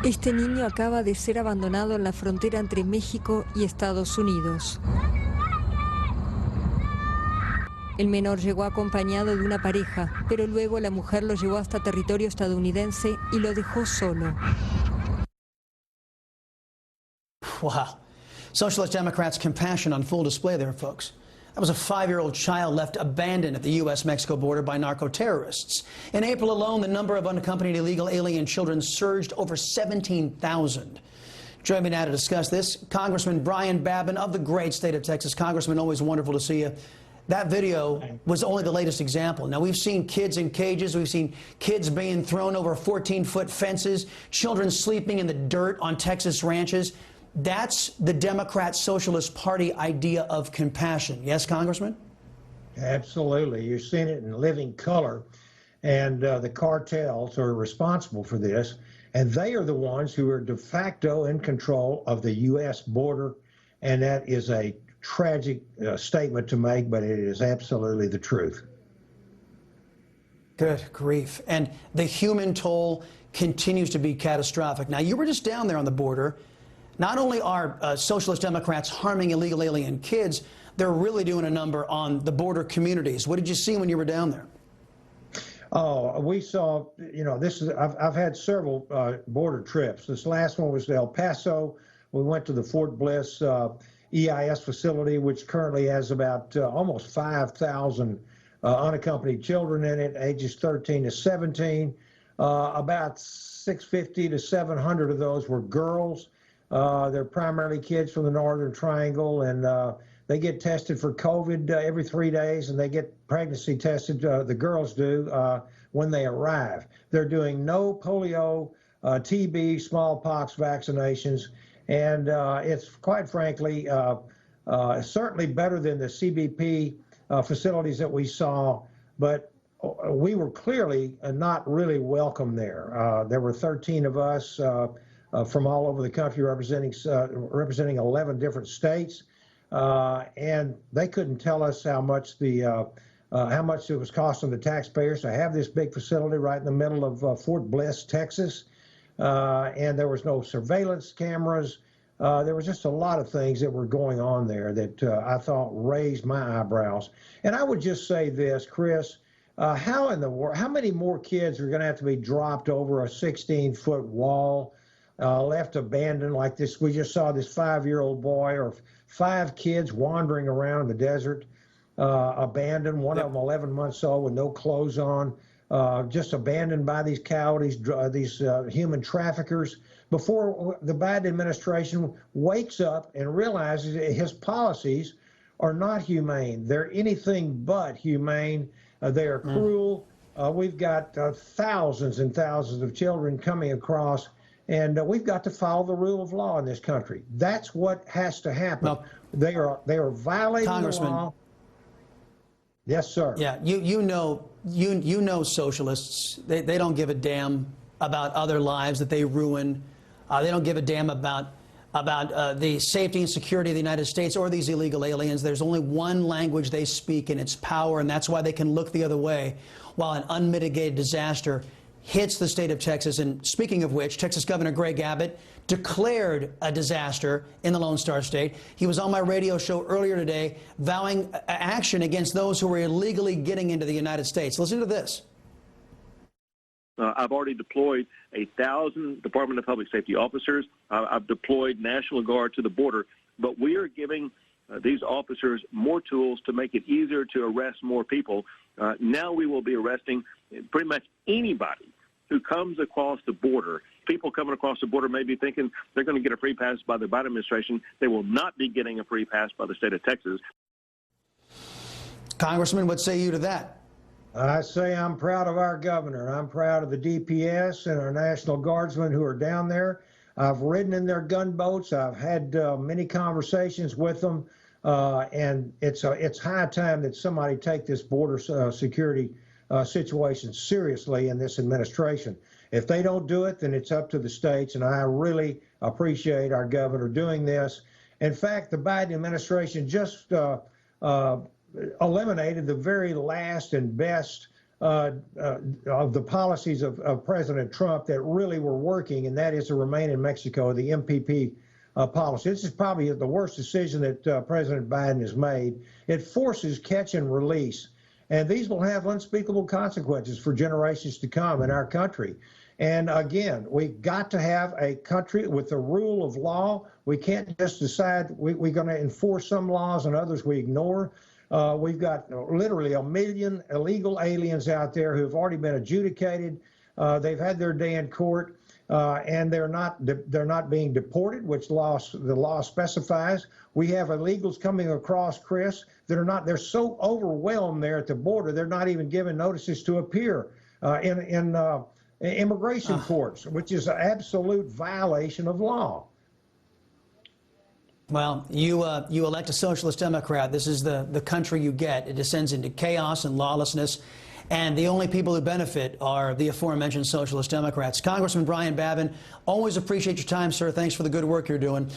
Este niño acaba de ser abandonado en la frontera entre México y Estados Unidos. El menor llegó acompañado de una pareja, pero luego la mujer lo llevó hasta territorio estadounidense y lo dejó solo. Wow. Socialist Democrats' compassion on full display there, folks. That was a 5-year-old child left abandoned at the U.S.-Mexico border by narco-terrorists. In April alone, the number of unaccompanied illegal alien children surged over 17,000. Joining me now to discuss this, Congressman Brian Babin of the great state of Texas. Congressman, always wonderful to see you. That video was only the latest example. Now, we've seen kids in cages. We've seen kids being thrown over 14-foot fences, children sleeping in the dirt on Texas ranches. That's the Democrat Socialist Party idea of compassion. Yes, Congressman? Absolutely. You've seen it in living color. And the cartels are responsible for this. And they are the ones who are de facto in control of the U.S. border. And that is a tragic statement to make, but it is absolutely the truth. Good grief. And the human toll continues to be catastrophic. Now, you were just down there on the border. Not only are Socialist Democrats harming illegal alien kids, they're really doing a number on the border communities. What did you see when you were down there? Oh, we saw, you know, I've had several border trips. This last one was to El Paso. We went to the Fort Bliss EIS facility, which currently has about almost 5,000 unaccompanied children in it, ages 13 to 17. About 650 to 700 of those were girls. They're primarily kids from the Northern Triangle, and they get tested for COVID every 3 days, and they get pregnancy tested, the girls do, when they arrive. They're doing no polio, TB, smallpox vaccinations, and it's quite frankly certainly better than the CBP facilities that we saw, but we were clearly not really welcome there. There were 13 of us from all over the country representing 11 different states, and they couldn't tell us how much it was costing the taxpayers to have this big facility right in the middle of Fort Bliss, Texas, and there was no surveillance cameras. There was just a lot of things that were going on there that I thought raised my eyebrows. And I would just say this, Chris, how in the world, how many more kids are going to have to be dropped over a 16-foot wall, left abandoned like this? We just saw this 5-year-old boy, or 5 kids wandering around the desert, abandoned, one of them 11 months old with no clothes on, just abandoned by these coyotes, these human traffickers, before the Biden administration wakes up and realizes that his policies are not humane. They're anything but humane. They are cruel. We've got thousands and thousands of children coming across, and we've got to follow the rule of law in this country. That's what has to happen. Well, they are violating the law. Yes, sir. Yeah, you know socialists. They don't give a damn about other lives that they ruin. They don't give a damn about the safety and security of the United States or these illegal aliens. There's only one language they speak, and it's power, and that's why they can look the other way while an unmitigated disaster hits the state of Texas. And speaking of which, Texas Governor Greg Abbott declared a disaster in the Lone Star State. He was on my radio show earlier today vowing action against those who were illegally getting into the United States. Listen to this. I've already deployed 1,000 Department of Public Safety officers. I've deployed National Guard to the border. But we are giving these officers more tools to make it easier to arrest more people. Now we will be arresting pretty much anybody who comes across the border. People coming across the border may be thinking they're going to get a free pass by the Biden administration. They will not be getting a free pass by the state of Texas. Congressman, what say you to that? I say I'm proud of our governor. I'm proud of the DPS and our National Guardsmen who are down there. I've ridden in their gunboats. I've had many conversations with them, and it's high time that somebody take this border security situation seriously in this administration. If they don't do it, then it's up to the states, and I really appreciate our governor doing this. In fact, the Biden administration just eliminated the very last and best of the policies of President Trump that really were working, and that is to remain in Mexico, the MPP policy. This is probably the worst decision that President Biden has made. It forces catch and release, and these will have unspeakable consequences for generations to come in our country. And again, we've got to have a country with the rule of law. We can't just decide we're going to enforce some laws and others we ignore. We've got literally 1 million illegal aliens out there who've already been adjudicated. They've had their day in court, and they're not being deported, which the law specifies. We have illegals coming across, Chris, that are not. They're so overwhelmed there at the border, they're not even given notices to appear in immigration courts, which is an absolute violation of law. Well, you elect a socialist Democrat. This is the country you get. It descends into chaos and lawlessness, and the only people who benefit are the aforementioned socialist Democrats. Congressman Brian Babin, always appreciate your time, sir. Thanks for the good work you're doing.